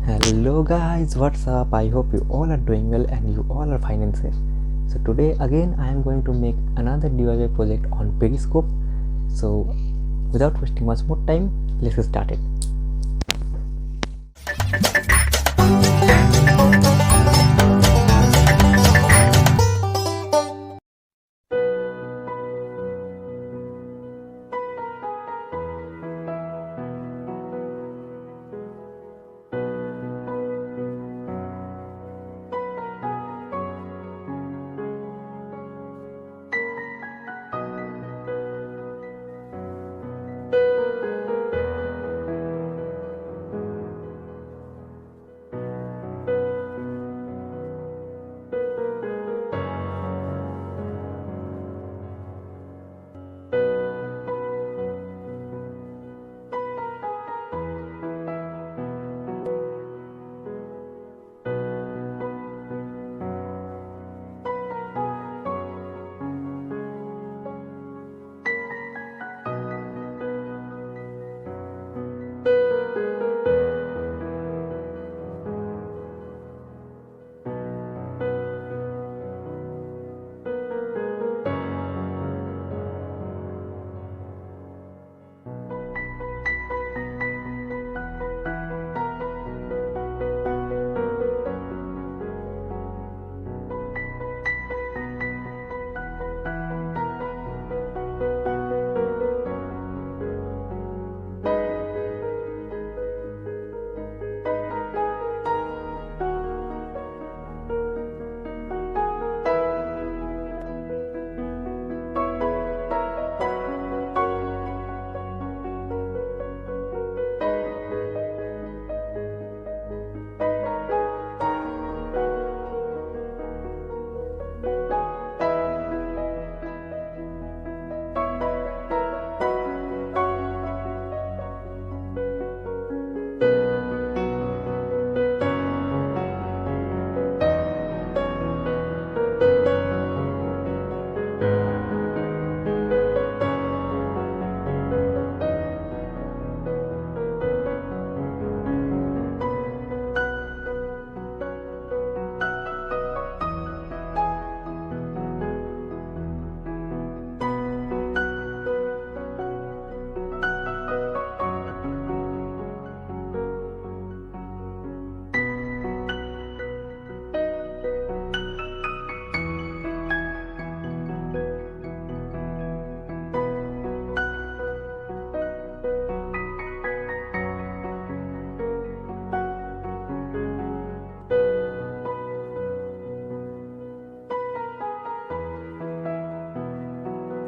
Hello guys, what's up? I hope you all are doing well and you all are fine and safe. So today again I am going to make another DIY project on Periscope. So without wasting much more time, let's get started.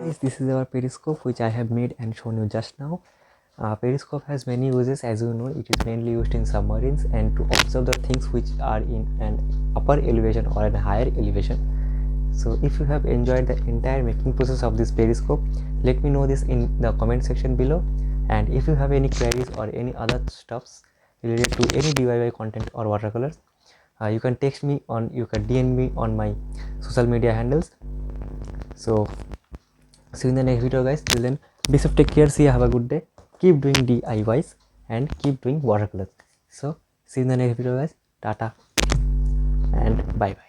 Guys, this is our Periscope which I have made and shown you just now. Periscope has many uses. As you know, it is mainly used in submarines and to observe the things which are in an upper elevation or a higher elevation. So if you have enjoyed the entire making process of this Periscope, let me know this in the comment section below. And if you have any queries or any other stuffs related to any DIY content or watercolors, you can text me on, you can DM me on my social media handles. So see you in the next video guys. Till then, be safe, take care, see you, have a good day, keep doing DIYs and keep doing watercolors. So see you in the next video guys. Tata and bye bye.